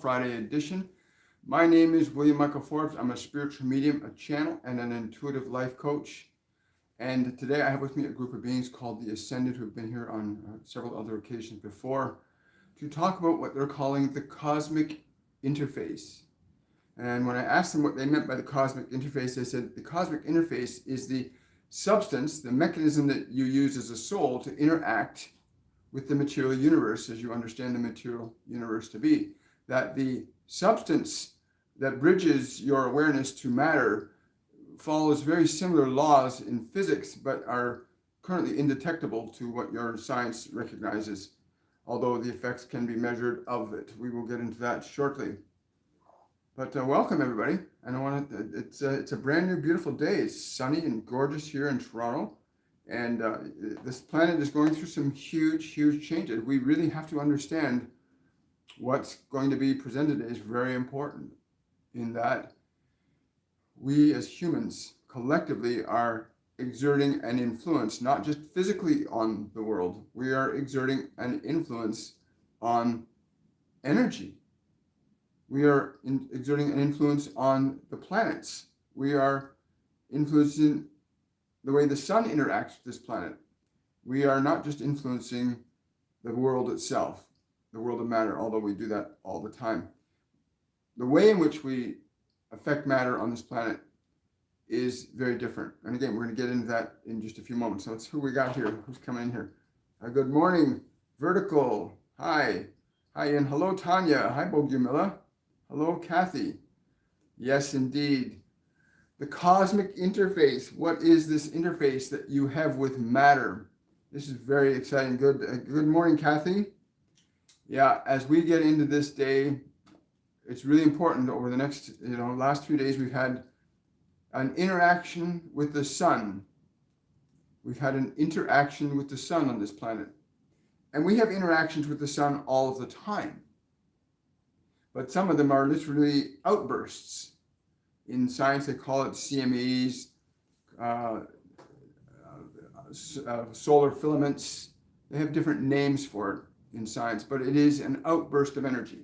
Friday edition. My name is William Michael Forbes. I'm a spiritual medium, a channel, and an intuitive life coach. And today I have with me a group of beings called the Ascended, who've been here on several other occasions before, to talk about what they're calling the cosmic interface. And when I asked them what they meant by the cosmic interface, they said the cosmic interface is the substance, the mechanism that you use as a soul to interact with the material universe as you understand the material universe to be. That the substance that bridges your awareness to matter follows very similar laws in physics, but are currently indetectable to what your science recognizes, although the effects can be measured of it. We will get into that shortly. But welcome everybody, and it's a brand new beautiful day. It's sunny and gorgeous here in Toronto, and this planet is going through some huge changes. We really have to understand what's going to be presented today is very important, in that we as humans collectively are exerting an influence, not just physically on the world. We are exerting an influence on energy. We are exerting an influence on the planets. We are influencing the way the sun interacts with this planet. We are not just influencing the world itself, the world of matter, although we do that all the time. The way in which we affect matter on this planet is very different. And again, we're going to get into that in just a few moments. So let's who we got here. Who's coming in here? Good morning, Vertical. Hi, and hello, Tanya. Hi, Bogumila. Hello, Kathy. Yes, indeed. The cosmic interface. What is this interface that you have with matter? This is very exciting. Good morning, Kathy. Yeah, as we get into this day, it's really important. Over the next, last few days, we've had an interaction with the sun. We've had an interaction with the sun on this planet. And we have interactions with the sun all of the time. But some of them are literally outbursts. In science, they call it CMEs, solar filaments. They have different names for it in science, but it is an outburst of energy.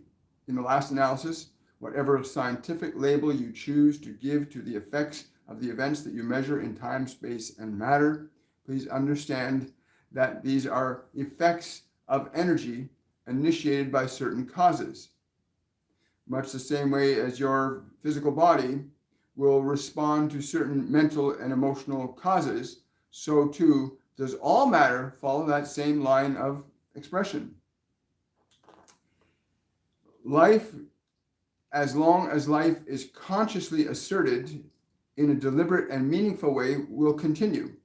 In the last analysis, whatever scientific label you choose to give to the effects of the events that you measure in time, space, and matter, please understand that these are effects of energy initiated by certain causes. Much the same way as your physical body will respond to certain mental and emotional causes, so too does all matter follow that same line of expression. Life, as long as life is consciously asserted in a deliberate and meaningful way, will continue.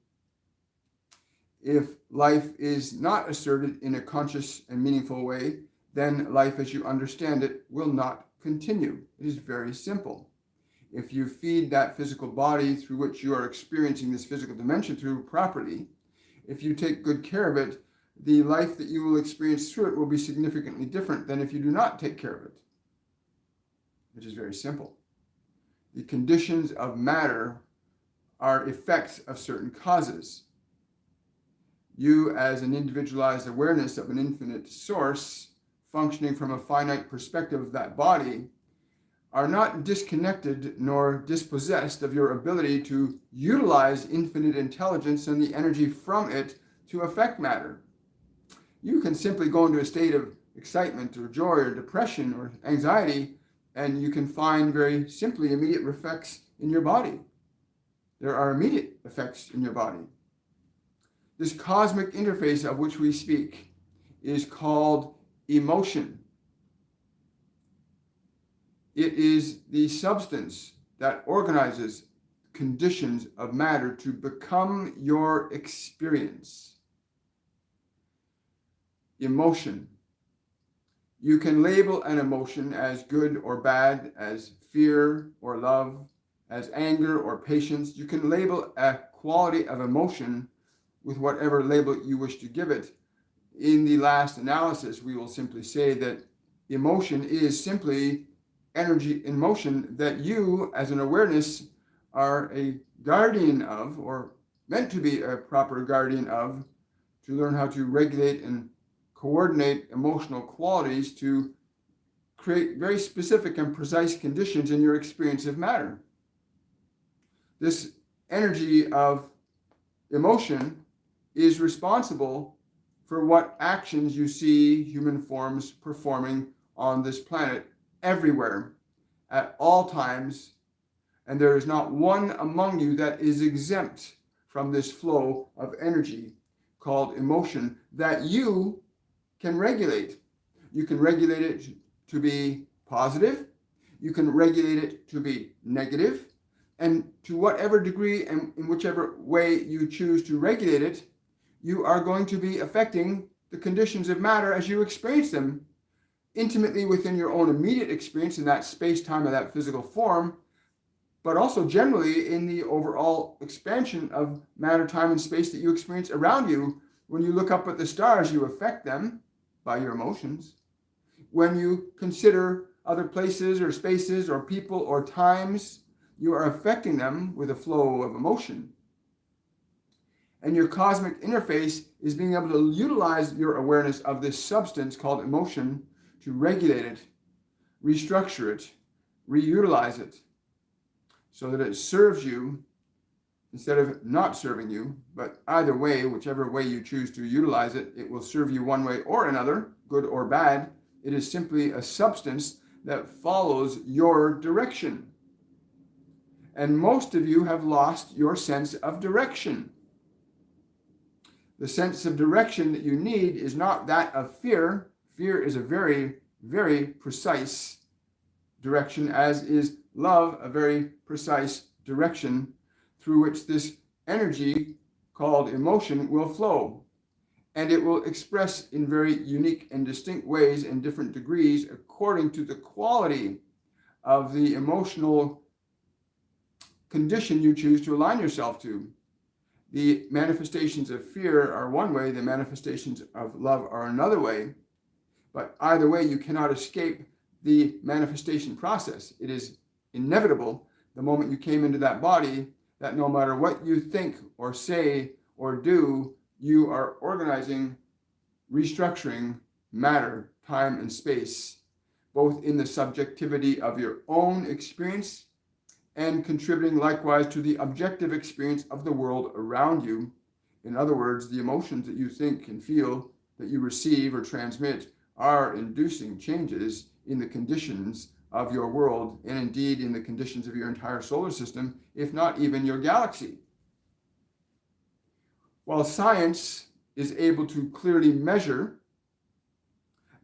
If life is not asserted in a conscious and meaningful way, then life as you understand it will not continue. It is very simple. If you feed that physical body through which you are experiencing this physical dimension through properly, if you take good care of it, the life that you will experience through it will be significantly different than if you do not take care of it. It is very simple. The conditions of matter are effects of certain causes. You, as an individualized awareness of an infinite source, functioning from a finite perspective of that body, are not disconnected nor dispossessed of your ability to utilize infinite intelligence and the energy from it to affect matter. You can simply go into a state of excitement or joy or depression or anxiety, and you can find very simply immediate effects in your body. There are immediate effects in your body. This cosmic interface of which we speak is called emotion. It is the substance that organizes conditions of matter to become your experience. Emotion. You can label an emotion as good or bad, as fear or love, as anger or patience. You can label a quality of emotion with whatever label you wish to give it. In the last analysis, we will simply say that emotion is simply energy in motion that you, as an awareness, are a guardian of, or meant to be a proper guardian of, to learn how to regulate and coordinate emotional qualities to create very specific and precise conditions in your experience of matter. This energy of emotion is responsible for what actions you see human forms performing on this planet everywhere, at all times, and there is not one among you that is exempt from this flow of energy called emotion that you can regulate. You can regulate it to be positive, you can regulate it to be negative, and to whatever degree and in whichever way you choose to regulate it, you are going to be affecting the conditions of matter as you experience them intimately within your own immediate experience in that space-time of that physical form, but also generally in the overall expansion of matter, time, and space that you experience around you. When you look up at the stars, you affect them by your emotions. When you consider other places or spaces or people or times, you are affecting them with a flow of emotion. And your cosmic interface is being able to utilize your awareness of this substance called emotion to regulate it, restructure it, reutilize it, so that it serves you instead of not serving you. But either way, whichever way you choose to utilize it, it will serve you one way or another, good or bad. It is simply a substance that follows your direction. And most of you have lost your sense of direction. The sense of direction that you need is not that of fear. Fear is a very, very precise direction, as is love a very precise direction through which this energy called emotion will flow. And it will express in very unique and distinct ways and different degrees according to the quality of the emotional condition you choose to align yourself to. The manifestations of fear are one way, the manifestations of love are another way. But either way, you cannot escape the manifestation process. It is inevitable the moment you came into that body that no matter what you think or say or do, you are organizing, restructuring matter, time, and space, both in the subjectivity of your own experience and contributing likewise to the objective experience of the world around you. In other words, the emotions that you think and feel that you receive or transmit are inducing changes in the conditions of your world and indeed in the conditions of your entire solar system, if not even your galaxy. While science is able to clearly measure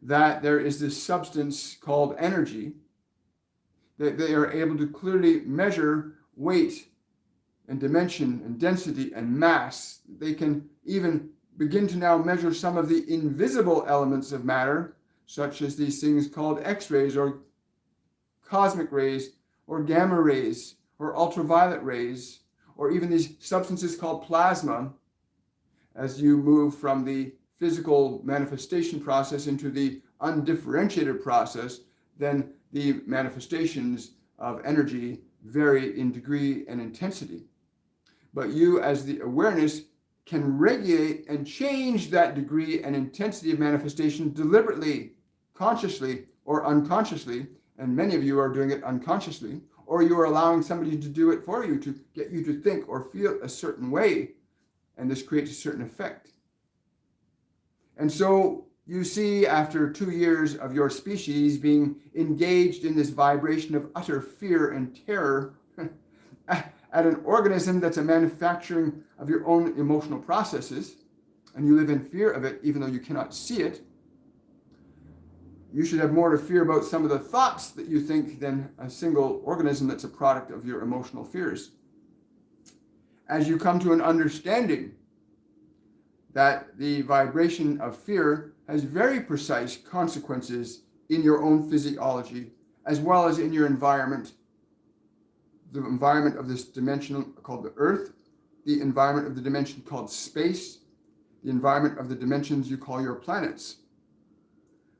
that there is this substance called energy, that they are able to clearly measure weight and dimension and density and mass. They can even begin to now measure some of the invisible elements of matter, such as these things called X-rays or cosmic rays or gamma rays or ultraviolet rays, or even these substances called plasma. As you move from the physical manifestation process into the undifferentiated process, then the manifestations of energy vary in degree and intensity. But you, as the awareness, can regulate and change that degree and intensity of manifestation deliberately, consciously or unconsciously, and many of you are doing it unconsciously, or you are allowing somebody to do it for you, to get you to think or feel a certain way, and this creates a certain effect. And so you see, after 2 years of your species being engaged in this vibration of utter fear and terror at an organism that's a manufacturing of your own emotional processes, and you live in fear of it even though you cannot see it, you should have more to fear about some of the thoughts that you think than a single organism that's a product of your emotional fears. As you come to an understanding that the vibration of fear has very precise consequences in your own physiology, as well as in your environment, the environment of this dimension called the Earth, the environment of the dimension called space, the environment of the dimensions you call your planets.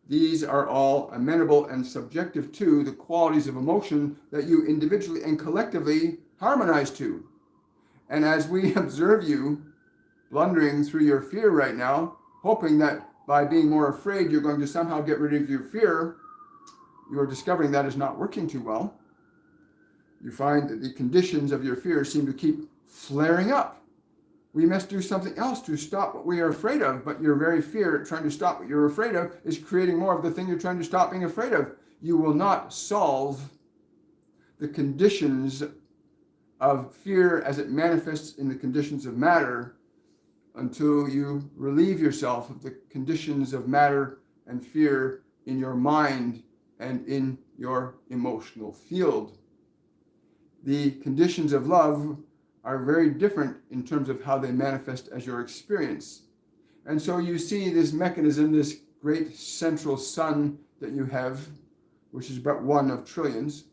These are all amenable and subjective to the qualities of emotion that you individually and collectively harmonize to. And as we observe you blundering through your fear right now, hoping that by being more afraid, you're going to somehow get rid of your fear, you are discovering that is not working too well. You find that the conditions of your fear seem to keep flaring up. We must do something else to stop what we are afraid of, but your very fear trying to stop what you're afraid of is creating more of the thing you're trying to stop being afraid of. You will not solve the conditions of fear as it manifests in the conditions of matter until you relieve yourself of the conditions of matter and fear in your mind and in your emotional field. The conditions of love are very different in terms of how they manifest as your experience. And so you see this mechanism, this great central sun that you have, which is but one of trillions,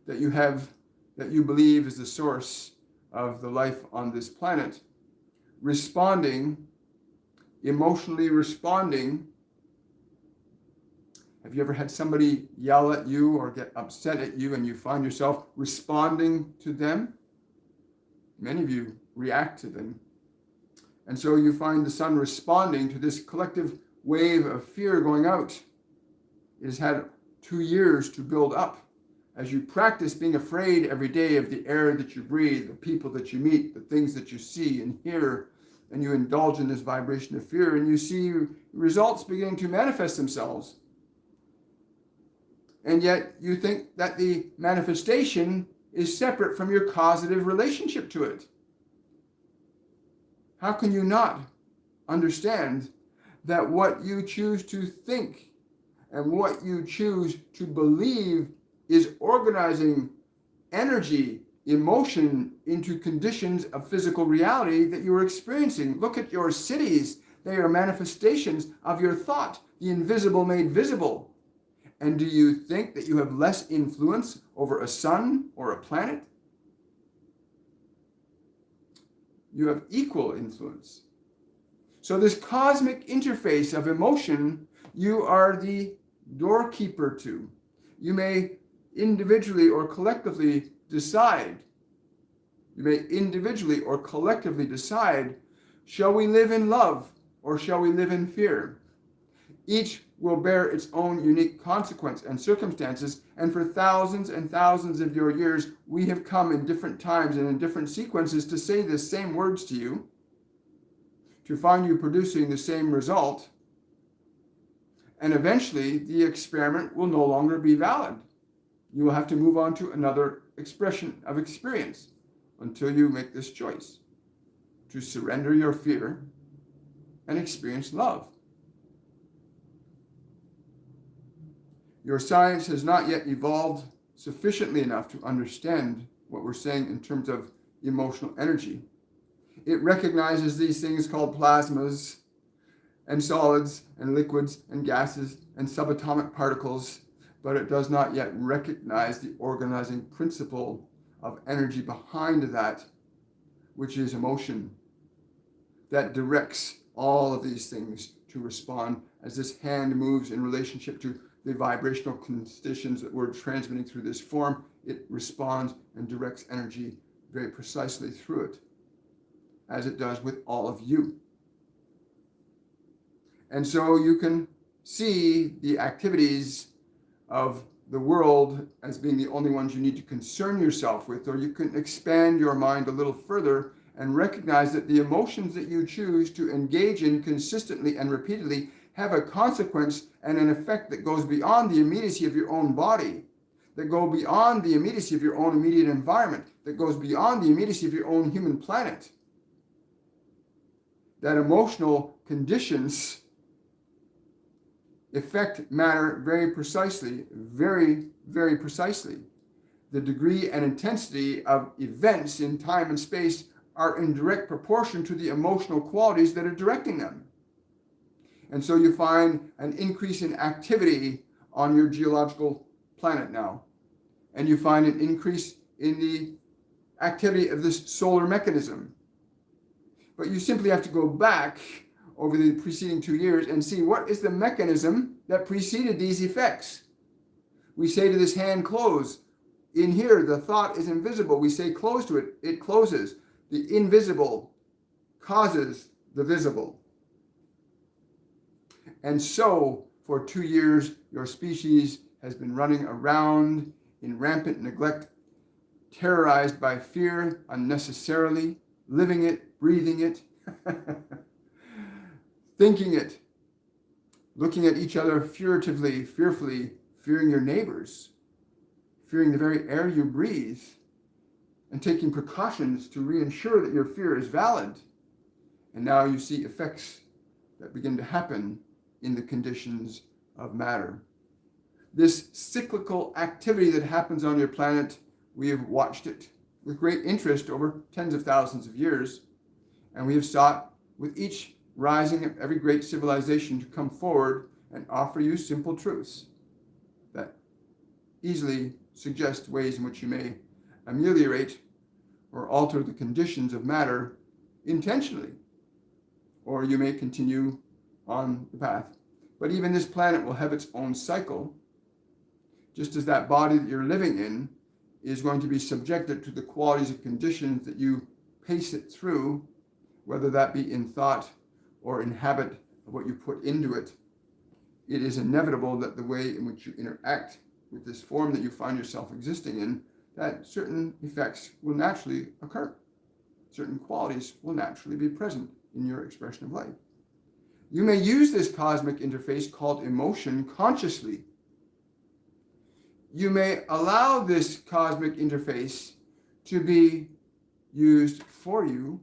that you have, that you believe is the source of the life on this planet, responding, emotionally responding. Have you ever had somebody yell at you or get upset at you and you find yourself responding to them? Many of you react to them. And so you find the sun responding to this collective wave of fear going out. It has had 2 years to build up. As you practice being afraid every day of the air that you breathe, the people that you meet, the things that you see and hear, and you indulge in this vibration of fear, and you see results beginning to manifest themselves. And yet you think that the manifestation is separate from your causative relationship to it. How can you not understand that what you choose to think and what you choose to believe is organizing energy, emotion into conditions of physical reality that you are experiencing? Look at your cities. They are manifestations of your thought, the invisible made visible. And do you think that you have less influence over a sun or a planet? You have equal influence. So this cosmic interface of emotion, you are the doorkeeper to. You may individually or collectively decide. You may individually or collectively decide, shall we live in love or shall we live in fear? Each will bear its own unique consequence and circumstances, and for thousands and thousands of your years, we have come in different times and in different sequences to say the same words to you, to find you producing the same result, and eventually the experiment will no longer be valid. You will have to move on to another expression of experience until you make this choice to surrender your fear and experience love. Your science has not yet evolved sufficiently enough to understand what we're saying in terms of emotional energy. It recognizes these things called plasmas and solids and liquids and gases and subatomic particles, but it does not yet recognize the organizing principle of energy behind that, which is emotion, that directs all of these things to respond as this hand moves in relationship to the vibrational conditions that we're transmitting through this form. It responds and directs energy very precisely through it, as it does with all of you. And so you can see the activities of the world as being the only ones you need to concern yourself with, or you can expand your mind a little further and recognize that the emotions that you choose to engage in consistently and repeatedly have a consequence and an effect that goes beyond the immediacy of your own body, that go beyond the immediacy of your own immediate environment, that goes beyond the immediacy of your own human planet. That emotional conditions affect matter very precisely, very, very precisely. The degree and intensity of events in time and space are in direct proportion to the emotional qualities that are directing them. And so you find an increase in activity on your geological planet now. And you find an increase in the activity of this solar mechanism. But you simply have to go back over the preceding 2 years and see what is the mechanism that preceded these effects. We say to this hand, close. In here, the thought is invisible. We say close to it, it closes. The invisible causes the visible. And so, for 2 years, your species has been running around in rampant neglect, terrorized by fear unnecessarily, living it, breathing it, thinking it, looking at each other furtively, fearfully, fearing your neighbors, fearing the very air you breathe, and taking precautions to reassure that your fear is valid. And now you see effects that begin to happen in the conditions of matter. This cyclical activity that happens on your planet, we have watched it with great interest over tens of thousands of years, and we have sought with each rising of every great civilization to come forward and offer you simple truths that easily suggest ways in which you may ameliorate or alter the conditions of matter intentionally, or you may continue on the path. But even this planet will have its own cycle, just as that body that you're living in is going to be subjected to the qualities and conditions that you pace it through, whether that be in thought or in habit of what you put into it. It is inevitable that the way in which you interact with this form that you find yourself existing in, that certain effects will naturally occur. Certain qualities will naturally be present in your expression of life. You may use this cosmic interface called emotion consciously. You may allow this cosmic interface to be used for you.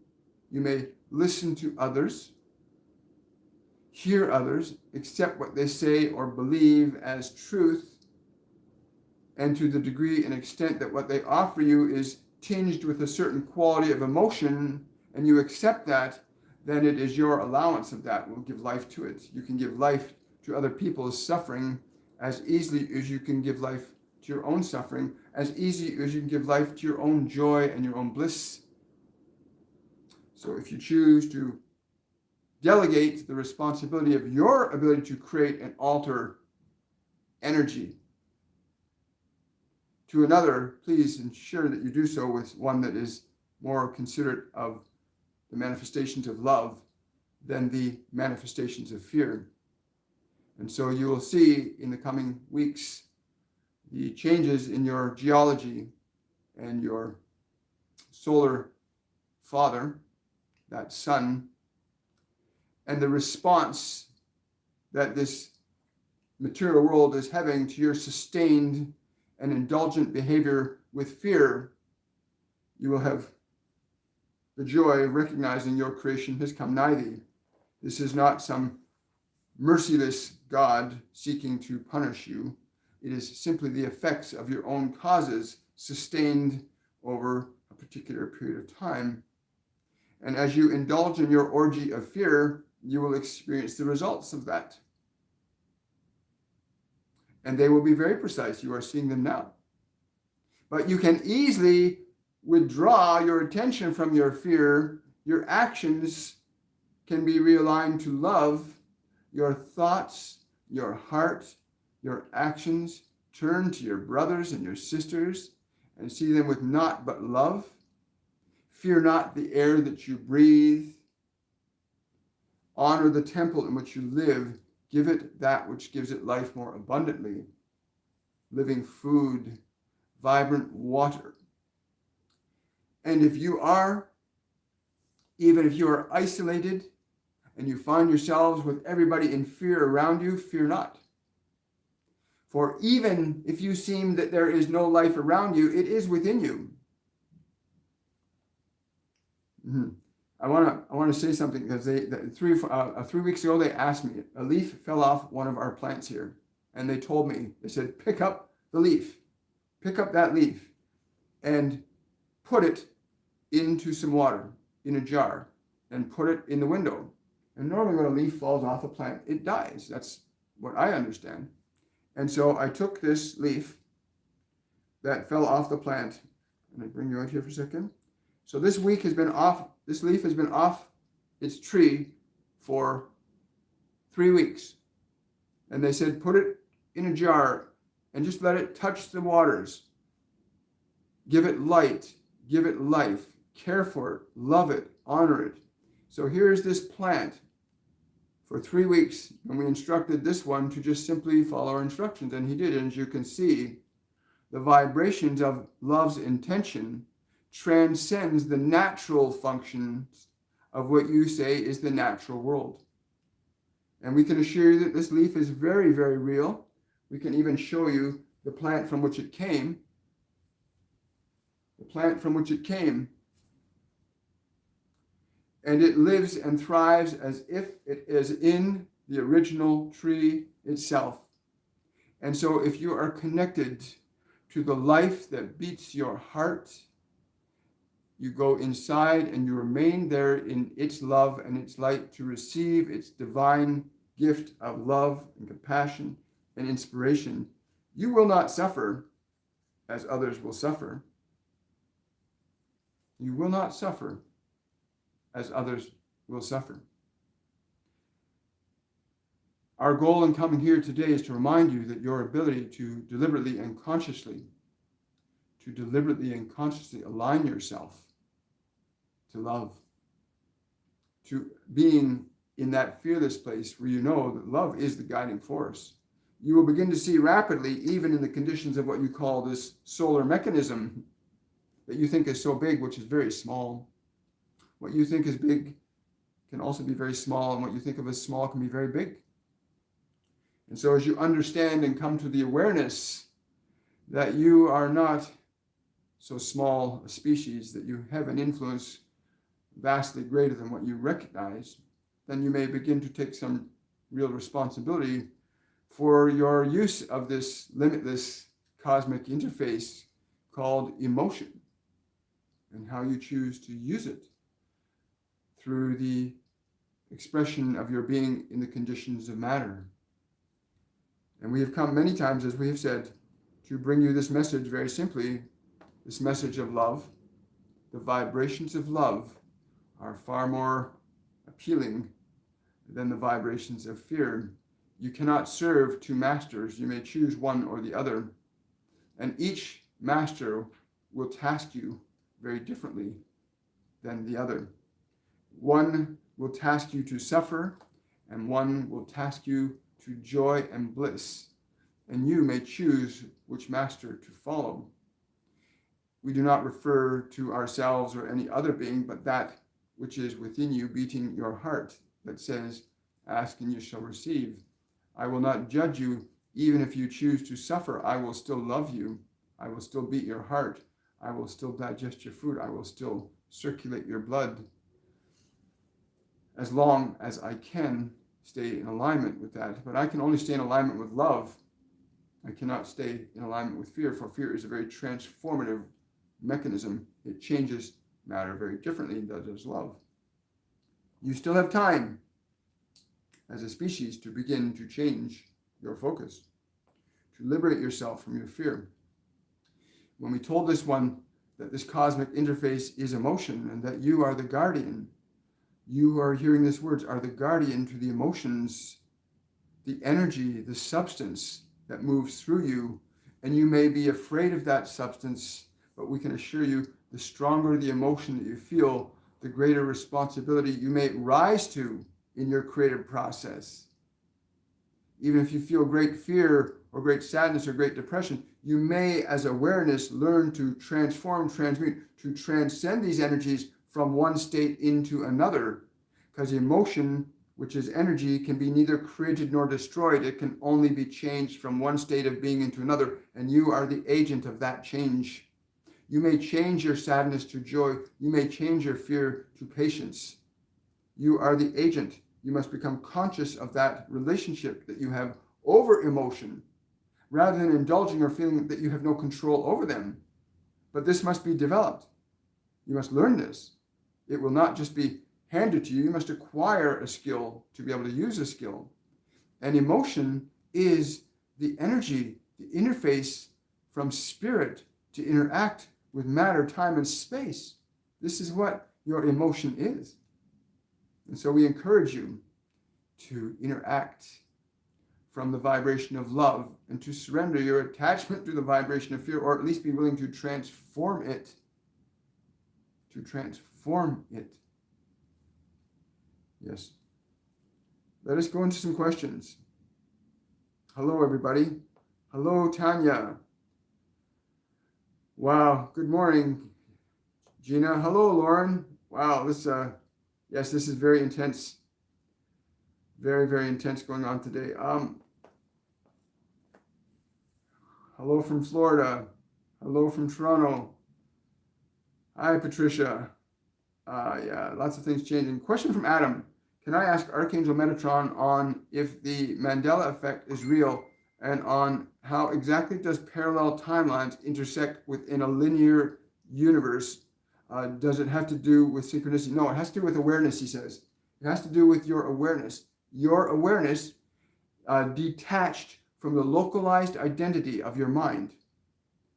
You may listen to others, hear others, accept what they say or believe as truth, and to the degree and extent that what they offer you is tinged with a certain quality of emotion, and you accept that, then it is your allowance of that will give life to it. You can give life to other people's suffering as easily as you can give life to your own suffering, as easy as you can give life to your own joy and your own bliss. So if you choose to delegate the responsibility of your ability to create and alter energy to another, please ensure that you do so with one that is more considerate of the manifestations of love than the manifestations of fear. And so you will see in the coming weeks the changes in your geology and your solar father, that sun, and the response that this material world is having to your sustained and indulgent behavior with fear. You will have the joy of recognizing your creation has come nigh thee. This is not some merciless God seeking to punish you. It is simply the effects of your own causes sustained over a particular period of time. And as you indulge in your orgy of fear, you will experience the results of that. And they will be very precise. You are seeing them now. But you can easily withdraw your attention from your fear. Your actions can be realigned to love. Your thoughts, your heart, your actions turn to your brothers and your sisters and see them with naught but love. Fear not the air that you breathe. Honor the temple in which you live. Give it that which gives it life more abundantly. Living food, vibrant water. And if you are, even if you are isolated and you find yourselves with everybody in fear around you, fear not. For even if you seem that there is no life around you, it is within you. I want to say something because 3 weeks ago they asked me. A leaf fell off one of our plants here, and they told me, they said, pick up the leaf, pick up that leaf, and put it into some water in a jar, and put it in the window. And normally when a leaf falls off a plant, it dies. That's what I understand. And so I took this leaf that fell off the plant, and I bring you out here for a second. So this leaf has been off its tree for 3 weeks. And they said, put it in a jar and just let it touch the waters. Give it light, give it life, care for it, love it, honor it. So here's this plant for 3 weeks, and we instructed this one to just simply follow our instructions, and he did. And as you can see, the vibrations of love's intention transcends the natural functions of what you say is the natural world. And we can assure you that this leaf is very, very real. We can even show you the plant from which it came. The plant from which it came. And it lives and thrives as if it is in the original tree itself. And so if you are connected to the life that beats your heart, you go inside and you remain there in its love and its light to receive its divine gift of love and compassion and inspiration. You will not suffer as others will suffer. You will not suffer as others will suffer. Our goal in coming here today is to remind you that your ability to deliberately and consciously align yourself to love, to being in that fearless place where you know that love is the guiding force. You will begin to see rapidly, even in the conditions of what you call this solar mechanism that you think is so big, which is very small. What you think is big can also be very small, and what you think of as small can be very big. And so as you understand and come to the awareness that you are not so small a species, that you have an influence vastly greater than what you recognize, then you may begin to take some real responsibility for your use of this limitless cosmic interface called emotion, and how you choose to use it through the expression of your being in the conditions of matter. And we have come many times, as we have said, to bring you this message very simply, this message of love. The vibrations of love are far more appealing than the vibrations of fear. You cannot serve two masters. You may choose one or the other. And each master will task you very differently than the other. One will task you to suffer, and one will task you to joy and bliss. And you may choose which master to follow. We do not refer to ourselves or any other being, but that which is within you, beating your heart, that says, ask and you shall receive. I will not judge you. Even if you choose to suffer, I will still love you. I will still beat your heart. I will still digest your food. I will still circulate your blood. As long as I can stay in alignment with that. But I can only stay in alignment with love. I cannot stay in alignment with fear, for fear is a very transformative mechanism. It changes matter very differently than does love. You still have time as a species to begin to change your focus, to liberate yourself from your fear. When we told this one that this cosmic interface is emotion and that you are the guardian, you are hearing these words, are the guardian to the emotions, the energy, the substance that moves through you. And you may be afraid of that substance, but we can assure you, the stronger the emotion that you feel, the greater responsibility you may rise to in your creative process. Even if you feel great fear or great sadness or great depression, you may, as awareness, learn to transform, transmute, to transcend these energies from one state into another. Because emotion, which is energy, can be neither created nor destroyed. It can only be changed from one state of being into another, and you are the agent of that change. You may change your sadness to joy. You may change your fear to patience. You are the agent. You must become conscious of that relationship that you have over emotion, rather than indulging or feeling that you have no control over them. But this must be developed. You must learn this. It will not just be handed to you. You must acquire a skill to be able to use a skill. And emotion is the energy, the interface from spirit to interact with matter, time, and space. This is what your emotion is. And so we encourage you to interact from the vibration of love and to surrender your attachment to the vibration of fear, or at least be willing to transform it. To transform it. Yes. let us go into some questions. Hello, everybody. Hello, Tanya. Wow, good morning, Gina. Hello, Lauren. Wow, yes, this is very intense. Very, very intense going on today. Hello from Florida. Hello from Toronto. Hi, Patricia. Yeah, lots of things changing. Question from Adam. Can I ask Archangel Metatron on if the Mandela effect is real and on how exactly does parallel timelines intersect within a linear universe? Does it have to do with synchronicity? No, it has to do with awareness, he says. It has to do with your awareness. Your awareness detached from the localized identity of your mind.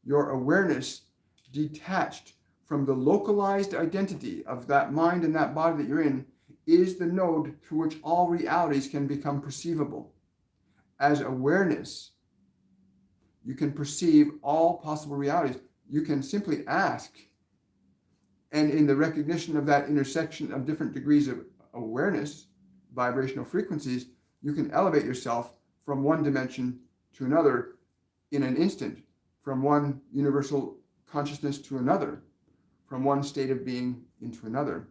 Your awareness detached from the localized identity of that mind and that body that you're in is the node through which all realities can become perceivable. As awareness, you can perceive all possible realities. You can simply ask, and in the recognition of that intersection of different degrees of awareness, vibrational frequencies, you can elevate yourself from one dimension to another in an instant, from one universal consciousness to another, from one state of being into another.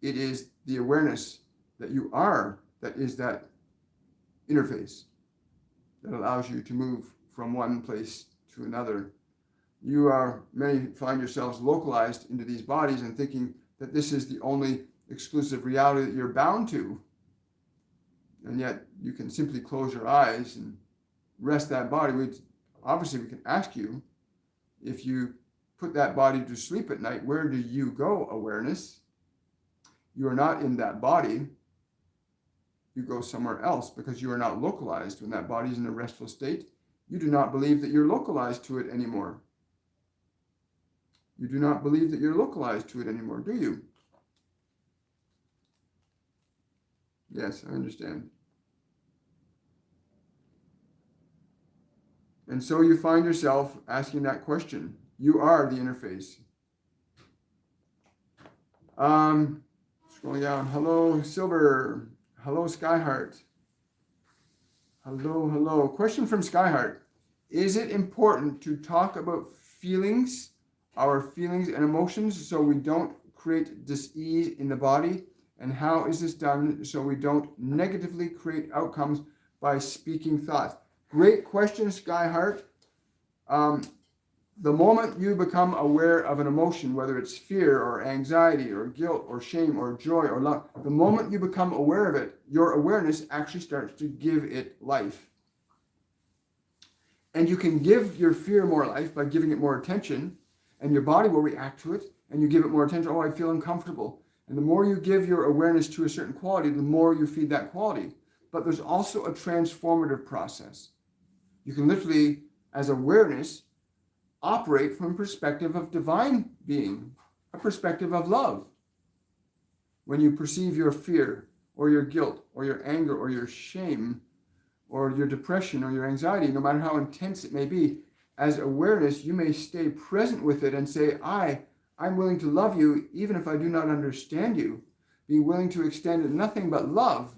It is the awareness that you are that is that interface that allows you to move from one place to another. Many find yourselves localized into these bodies and thinking that this is the only exclusive reality that you're bound to. And yet you can simply close your eyes and rest that body. Obviously, we can ask you, if you put that body to sleep at night, where do you go, awareness? You are not in that body. You go somewhere else because you are not localized. When that body is in a restful state, you do not believe that you're localized to it anymore. You do not believe that you're localized to it anymore, do you? Yes, I understand. And so you find yourself asking that question. You are the interface. Scrolling down. Hello, Silver. Hello, Skyheart. Hello, hello. Question from Skyheart. Is it important to talk about feelings, our feelings and emotions, so we don't create dis-ease in the body? And how is this done so we don't negatively create outcomes by speaking thoughts? Great question, Skyheart. The moment you become aware of an emotion, whether it's fear or anxiety or guilt or shame or joy or love, the moment you become aware of it, your awareness actually starts to give it life. And you can give your fear more life by giving it more attention, and your body will react to it, and you give it more attention. Oh, I feel uncomfortable. And the more you give your awareness to a certain quality, the more you feed that quality. But there's also a transformative process. You can literally, as awareness, operate from a perspective of divine being, a perspective of love. When you perceive your fear or your guilt or your anger or your shame or your depression or your anxiety, no matter how intense it may be, as awareness, you may stay present with it and say, I'm willing to love you even if I do not understand you. Be willing to extend nothing but love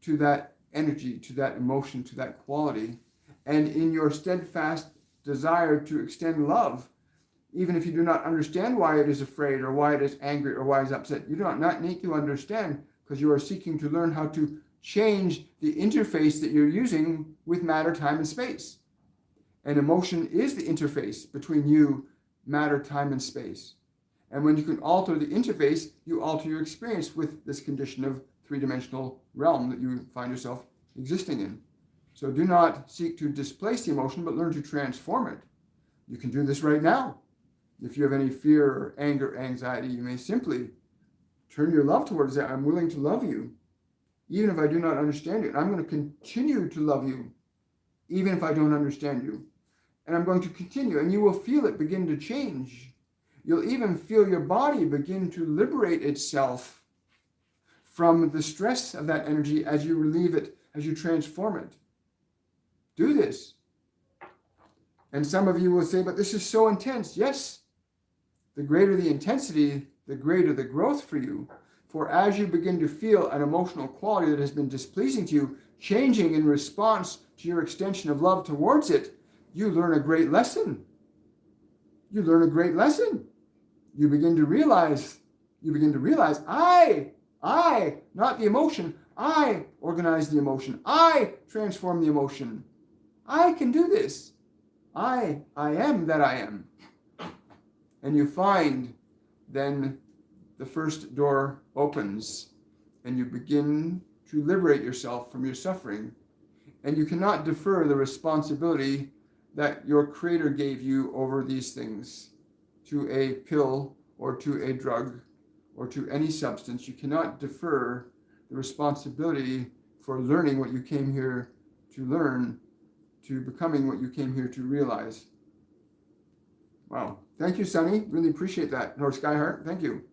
to that energy, to that emotion, to that quality. And in your steadfast desire to extend love, even if you do not understand why it is afraid or why it is angry or why it is upset, you do not need to understand, because you are seeking to learn how to change the interface that you're using with matter, time, and space. And emotion is the interface between you, matter, time, and space. And when you can alter the interface, you alter your experience with this condition of three-dimensional realm that you find yourself existing in. So do not seek to displace the emotion, but learn to transform it. You can do this right now. If you have any fear or anger, anxiety, you may simply turn your love towards that. I'm willing to love you, even if I do not understand you. And I'm going to continue to love you, even if I don't understand you. And I'm going to continue, and you will feel it begin to change. You'll even feel your body begin to liberate itself from the stress of that energy as you relieve it, as you transform it. Do this. And some of you will say, but this is so intense. Yes, the greater the intensity, the greater the growth for you. For as you begin to feel an emotional quality that has been displeasing to you, changing in response to your extension of love towards it, you learn a great lesson. You learn a great lesson. You begin to realize, I, not the emotion, I organize the emotion. I transform the emotion. I can do this. I am that I am. And you find then the first door opens and you begin to liberate yourself from your suffering. And you cannot defer the responsibility that your Creator gave you over these things to a pill or to a drug or to any substance. You cannot defer the responsibility for learning what you came here to learn, to becoming what you came here to realize. Wow. Thank you, Sunny. Really appreciate that. Or Skyheart, thank you.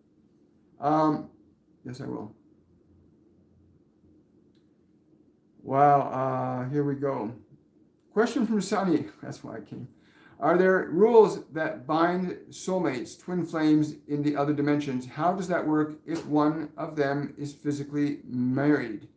Yes, I will. Wow, here we go. Question from Sunny. That's why I came. Are there rules that bind soulmates, twin flames in the other dimensions? How does that work if one of them is physically married?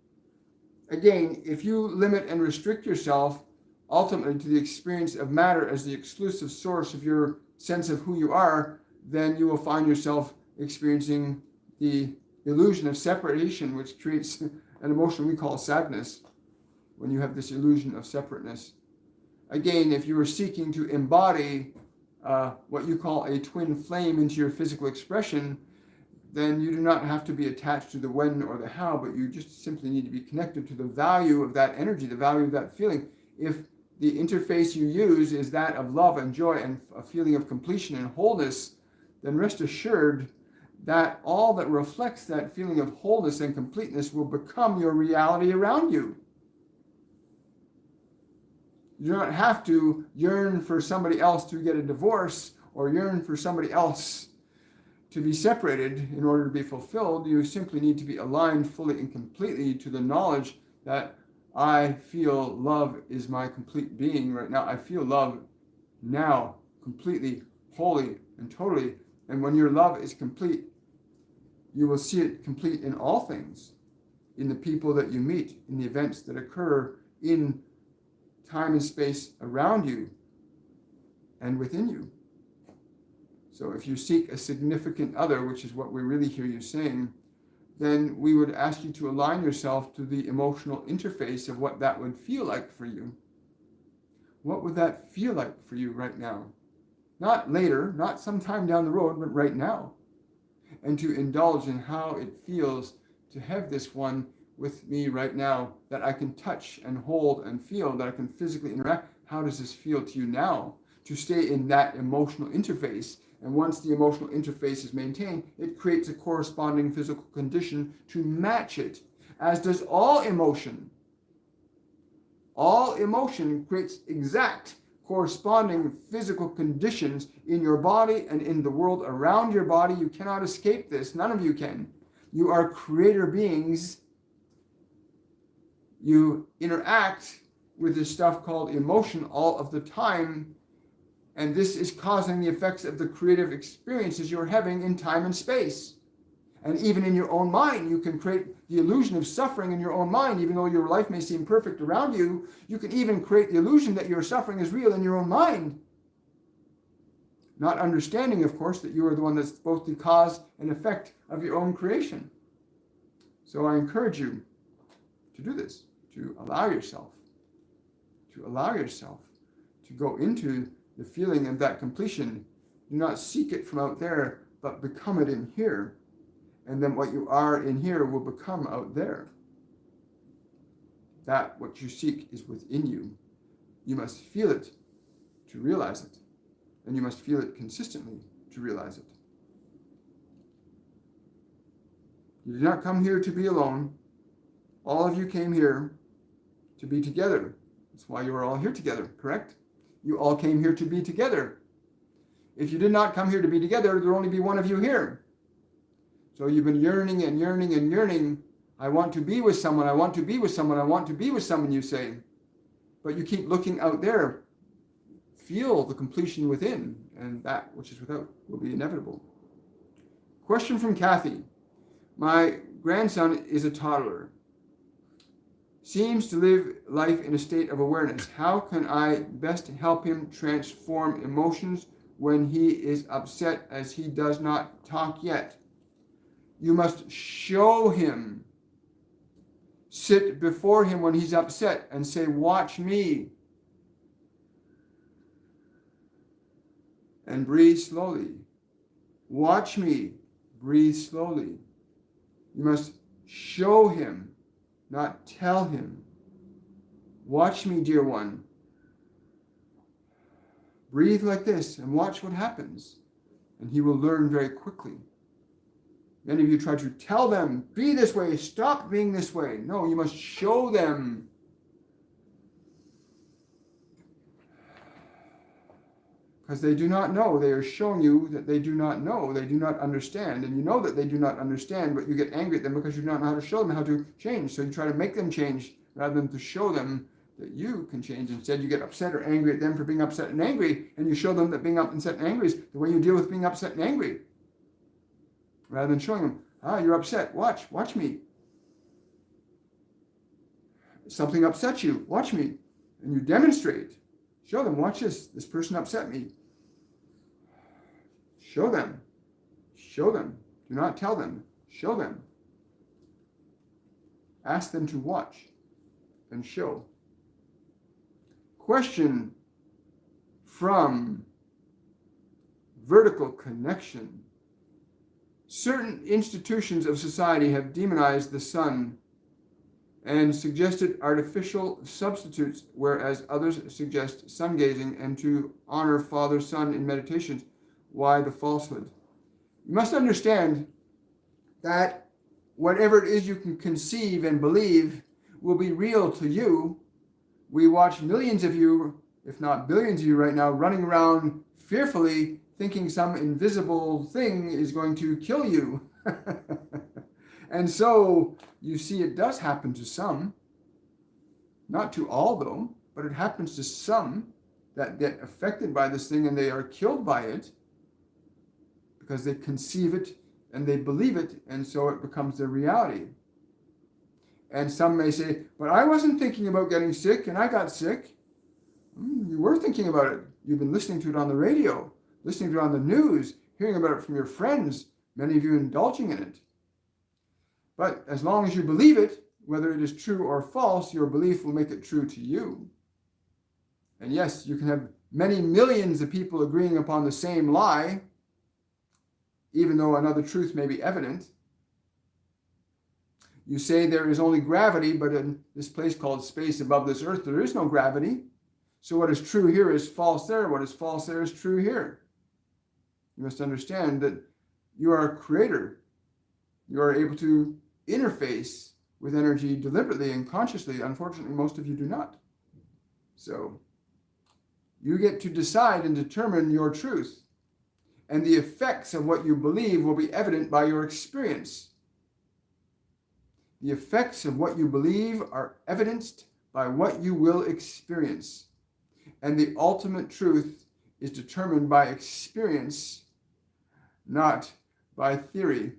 Again, if you limit and restrict yourself ultimately to the experience of matter as the exclusive source of your sense of who you are, then you will find yourself experiencing the illusion of separation, which creates an emotion we call sadness when you have this illusion of separateness. Again, if you are seeking to embody what you call a twin flame into your physical expression, then you do not have to be attached to the when or the how, but you just simply need to be connected to the value of that energy, the value of that feeling. If the interface you use is that of love and joy and a feeling of completion and wholeness, then rest assured that all that reflects that feeling of wholeness and completeness will become your reality around you. You do not have to yearn for somebody else to get a divorce or yearn for somebody else to be separated in order to be fulfilled. You simply need to be aligned fully and completely to the knowledge that I feel love is my complete being right now. I feel love now completely, wholly, and totally. And when your love is complete, you will see it complete in all things, in the people that you meet, in the events that occur in time and space around you and within you. So if you seek a significant other, which is what we really hear you saying, then we would ask you to align yourself to the emotional interface of what that would feel like for you. What would that feel like for you right now? Not later, not sometime down the road, but right now. And to indulge in how it feels to have this one with me right now that I can touch and hold and feel, that I can physically interact. How does this feel to you now? To stay in that emotional interface. And once the emotional interface is maintained, it creates a corresponding physical condition to match it, as does all emotion. All emotion creates exact corresponding physical conditions in your body and in the world around your body. You cannot escape this. None of you can. You are creator beings. You interact with this stuff called emotion all of the time. And this is causing the effects of the creative experiences you're having in time and space. And even in your own mind, you can create the illusion of suffering in your own mind. Even though your life may seem perfect around you, you can even create the illusion that your suffering is real in your own mind. Not understanding, of course, that you are the one that's both the cause and effect of your own creation. So I encourage you to do this, to allow yourself to go into the feeling of that completion. Do not seek it from out there, but become it in here. And then what you are in here will become out there. That what you seek is within you. You must feel it to realize it. And you must feel it consistently to realize it. You did not come here to be alone. All of you came here to be together. That's why you are all here together, correct? You all came here to be together. If you did not come here to be together, there would only be one of you here. So you've been yearning and yearning and yearning. I want to be with someone. I want to be with someone. I want to be with someone, you say. But you keep looking out there. Feel the completion within, and that which is without will be inevitable. Question from Kathy. My grandson is a toddler. Seems to live life in a state of awareness. How can I best help him transform emotions when he is upset, as he does not talk yet? You must show him. Sit before him when he's upset and say, "Watch me." And breathe slowly. Watch me. Breathe slowly. You must show him, not tell him. Watch me, dear one. Breathe like this and watch what happens. And he will learn very quickly. Many of you try to tell them, be this way, stop being this way. No, you must show them. Because they do not know. They are showing you that they do not know. They do not understand. And you know that they do not understand, but you get angry at them because you do not know how to show them how to change. So you try to make them change rather than to show them that you can change. Instead, you get upset or angry at them for being upset and angry, and you show them that being upset and angry is the way you deal with being upset and angry. Rather than showing them, you're upset. Watch me. Something upsets you. Watch me. And you demonstrate. Show them, watch this. This person upset me. Show them. Show them. Do not tell them. Show them. Ask them to watch and show. Question from vertical connection. Certain institutions of society have demonized the sun and suggested artificial substitutes, whereas others suggest sun gazing and to honor Father Sun in meditations. Why the falsehood? You must understand that whatever it is you can conceive and believe will be real to you. We watch millions of you, if not billions of you right now, running around fearfully, thinking some invisible thing is going to kill you. And so you see it does happen to some, not to all though, but it happens to some that get affected by this thing and they are killed by it because they conceive it and they believe it, and so it becomes their reality. And some may say, but I wasn't thinking about getting sick and I got sick. You were thinking about it. You've been listening to it on the radio, listening to it on the news, hearing about it from your friends, many of you indulging in it. But as long as you believe it, whether it is true or false, your belief will make it true to you. And yes, you can have many millions of people agreeing upon the same lie, even though another truth may be evident. You say there is only gravity, but in this place called space above this earth, there is no gravity. So what is true here is false there. What is false there is true here. You must understand that you are a creator. You are able to interface with energy deliberately and consciously. Unfortunately, most of you do not. So you get to decide and determine your truth. And the effects of what you believe will be evident by your experience. The effects of what you believe are evidenced by what you will experience. And the ultimate truth is determined by experience, not by theory.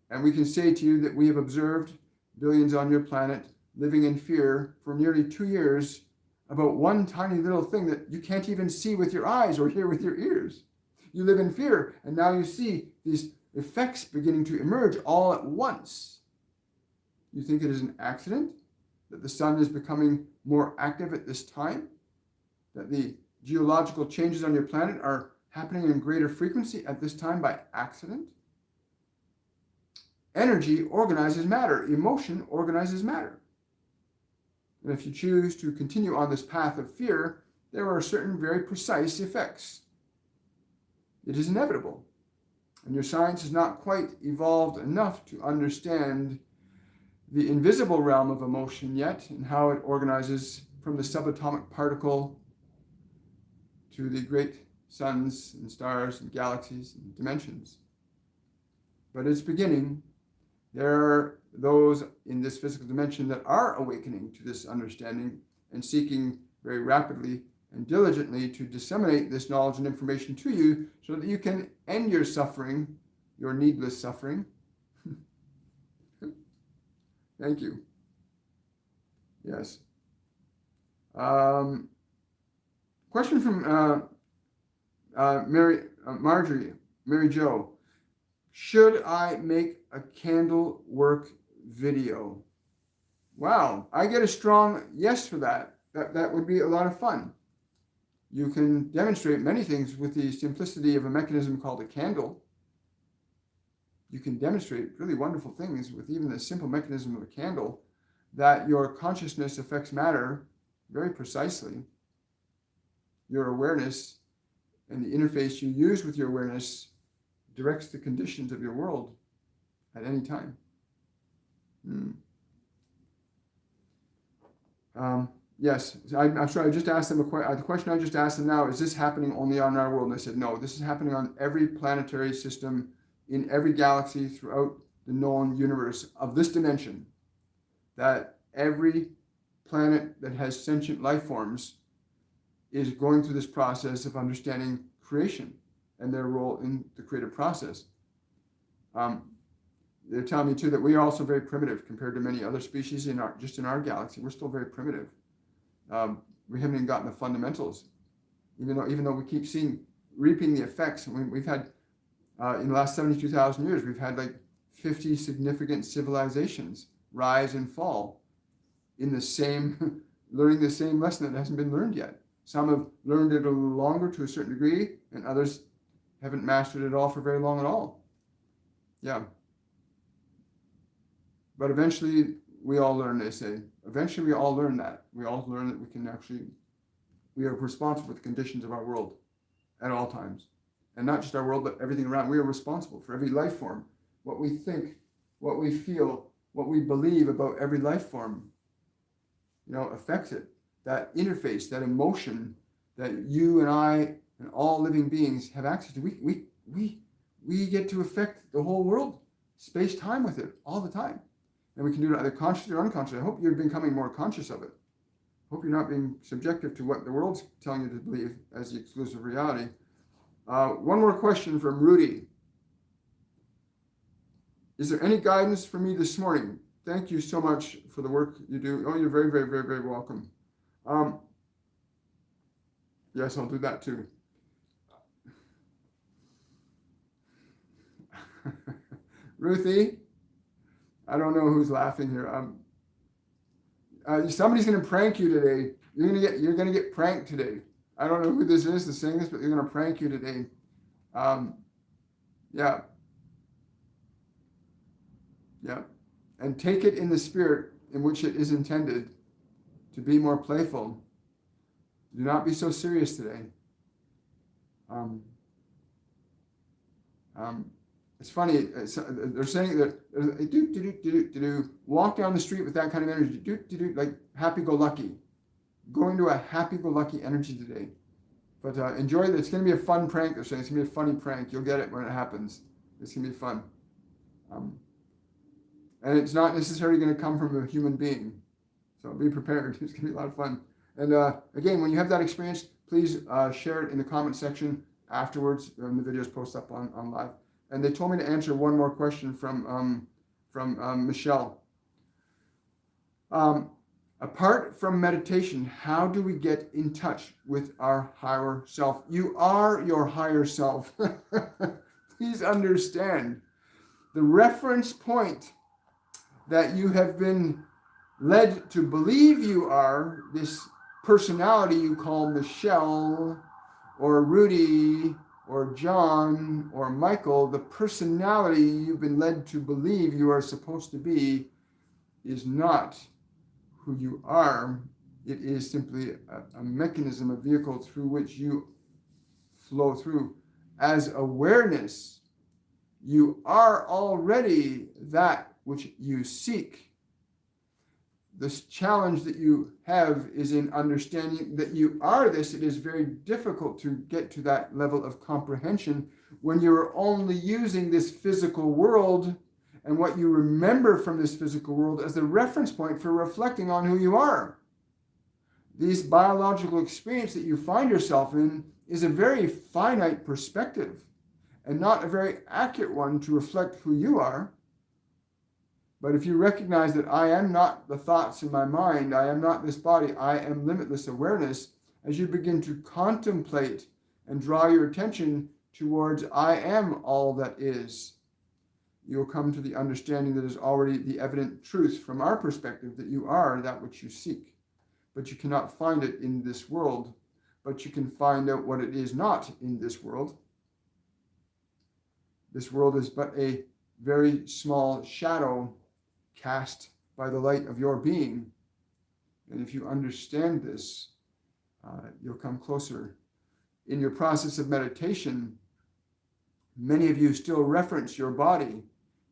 And we can say to you that we have observed billions on your planet living in fear for nearly 2 years about one tiny little thing that you can't even see with your eyes or hear with your ears. You live in fear, and now you see these effects beginning to emerge all at once. You think it is an accident that the sun is becoming more active at this time? That the geological changes on your planet are happening in greater frequency at this time by accident? Energy organizes matter. Emotion organizes matter. And if you choose to continue on this path of fear, there are certain very precise effects. It is inevitable. And your science is not quite evolved enough to understand the invisible realm of emotion yet and how it organizes from the subatomic particle to the great suns and stars and galaxies and dimensions. But it's beginning. There are those in this physical dimension that are awakening to this understanding and seeking very rapidly and diligently to disseminate this knowledge and information to you so that you can end your suffering, your needless suffering, Thank you. Yes. Question from Mary Jo. Should I make a candle work video? Wow, I get a strong yes for that. That would be a lot of fun. You can demonstrate many things with the simplicity of a mechanism called a candle. You can demonstrate really wonderful things with even the simple mechanism of a candle, that your consciousness affects matter very precisely. Your awareness and the interface you use with your awareness directs the conditions of your world at any time. Yes, I'm sorry, I just asked them the question I just asked them now, is this happening only on our world? And they said, no, this is happening on every planetary system, in every galaxy throughout the known universe of this dimension, that every planet that has sentient life forms is going through this process of understanding creation and their role in the creative process. They're telling me too that we are also very primitive compared to many other species in our galaxy. We're still very primitive. We haven't even gotten the fundamentals, even though we keep reaping the effects. We've had in the last 72,000 years, we've had like 50 significant civilizations rise and fall in the same, learning the same lesson that hasn't been learned yet. Some have learned it a little longer to a certain degree, and others haven't mastered it all for very long at all. Yeah. But eventually we all learn, they say. Eventually we all learn that. We all learn that we are responsible for the conditions of our world at all times. And not just our world, but everything around. We are responsible for every life form. What we think, what we feel, what we believe about every life form, affects it. That interface, that emotion that you and I and all living beings have access to. We get to affect the whole world, space-time with it all the time. And we can do it either consciously or unconsciously. I hope you're becoming more conscious of it. I hope you're not being subjective to what the world's telling you to believe as the exclusive reality. One more question from Rudy. Is there any guidance for me this morning? Thank you so much for the work you do. Oh, you're very, very, very, very welcome. Yes, I'll do that too. Ruthie, I don't know who's laughing here. Somebody's going to prank you today. You're going to get pranked today. I don't know who this is that's saying this, but they're going to prank you today. Yeah. And take it in the spirit in which it is intended, to be more playful. Do not be so serious today. It's funny. They're saying that walk down the street with that kind of energy, like happy-go-lucky. Go into a happy-go-lucky energy today. But enjoy it. It's going to be a fun prank. They're saying it's going to be a funny prank. You'll get it when it happens. It's going to be fun. And it's not necessarily going to come from a human being. So be prepared. It's going to be a lot of fun. And again, when you have that experience, please share it in the comment section afterwards when the videos post up on live. And they told me to answer one more question from Michelle. Apart from meditation, how do we get in touch with our higher self? You are your higher self. Please understand. The reference point that you have been led to believe you are, this personality you call Michelle or Rudy or John or Michael, the personality you've been led to believe you are supposed to be, is not who you are. It is simply a mechanism, a vehicle through which you flow through. As awareness, you are already that which you seek. This challenge that you have is in understanding that you are this. It is very difficult to get to that level of comprehension when you're only using this physical world and what you remember from this physical world as the reference point for reflecting on who you are. This biological experience that you find yourself in is a very finite perspective and not a very accurate one to reflect who you are. But if you recognize that I am not the thoughts in my mind, I am not this body, I am limitless awareness, as you begin to contemplate and draw your attention towards I am all that is, you'll come to the understanding that is already the evident truth from our perspective, that you are that which you seek. But you cannot find it in this world, but you can find out what it is not in this world. This world is but a very small shadow cast by the light of your being. And if you understand this, you'll come closer. In your process of meditation, many of you still reference your body.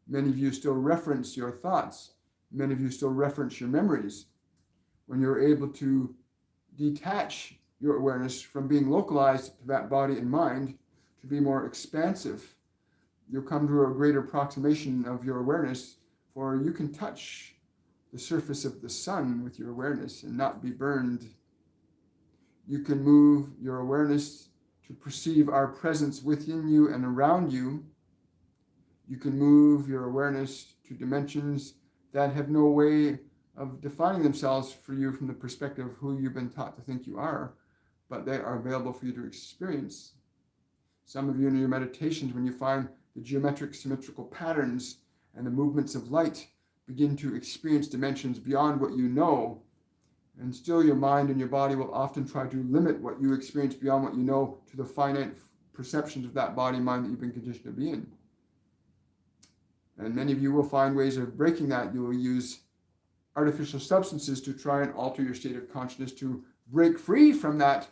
Many of you still reference your thoughts. Many of you still reference your memories. When you're able to detach your awareness from being localized to that body and mind, to be more expansive, you'll come to a greater approximation of your awareness, for you can touch the surface of the sun with your awareness and not be burned. You can move your awareness to perceive our presence within you and around you. You can move your awareness to dimensions that have no way of defining themselves for you from the perspective of who you've been taught to think you are, but they are available for you to experience. Some of you in your meditations, when you find the geometric symmetrical patterns and the movements of light, begin to experience dimensions beyond what you know, and still your mind and your body will often try to limit what you experience beyond what you know to the finite perceptions of that body and mind that you've been conditioned to be in. And many of you will find ways of breaking that. You will use artificial substances to try and alter your state of consciousness, to break free from that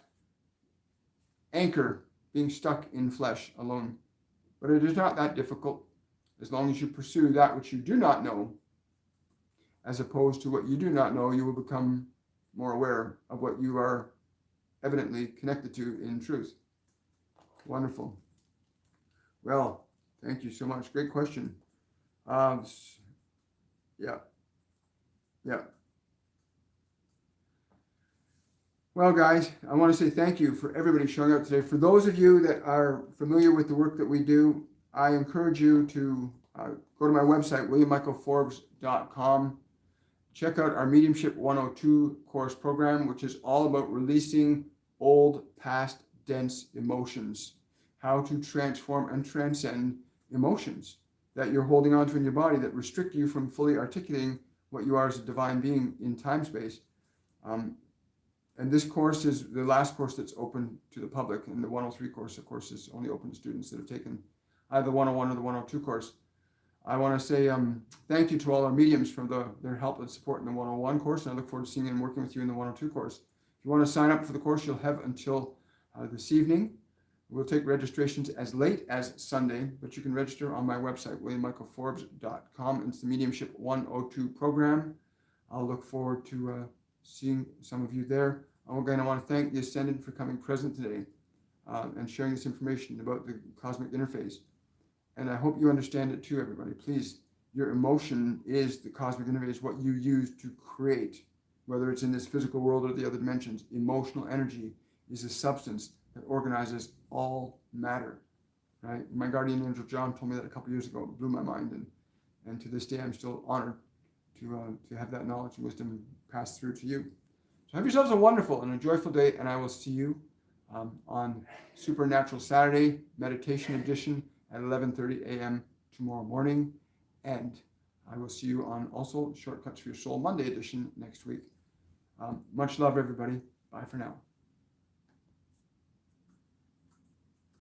anchor being stuck in flesh alone. But it is not that difficult, as long as you pursue that which you do not know. As opposed to what you do not know, you will become more aware of what you are evidently connected to in truth. Wonderful. Well, thank you so much. Great question. Yeah. Well, guys, I want to say thank you for everybody showing up today. For those of you that are familiar with the work that we do, I encourage you to go to my website, williammichaelforbes.com. Check out our Mediumship 102 course program, which is all about releasing old, past, dense emotions, how to transform and transcend emotions that you're holding on to in your body that restrict you from fully articulating what you are as a divine being in time-space. And this course is the last course that's open to the public, and the 103 course, of course, is only open to students that have taken either the 101 or the 102 course. I want to say thank you to all our mediums for their help and support in the 101 course, and I look forward to seeing and working with you in the 102 course. If you want to sign up for the course, you'll have until this evening. We'll take registrations as late as Sunday, but you can register on my website, williammichaelforbes.com. It's the Mediumship 102 program. I'll look forward to seeing some of you there. Again, I want to thank the Ascended for coming present today and sharing this information about the cosmic interface. And I hope you understand it too, everybody. Please, your emotion is the cosmic interface, what you use to create, whether it's in this physical world or the other dimensions. Emotional energy is a substance that organizes all matter, right? My guardian angel John told me that a couple years ago. It blew my mind, and to this day I'm still honored to have that knowledge and wisdom passed through to you. So have yourselves a wonderful and a joyful day, and I will see you on Supernatural Saturday Meditation Edition at 11:30 a.m. tomorrow morning, and I will see you on also Shortcuts for Your Soul Monday Edition next week. Much love, everybody. Bye for now.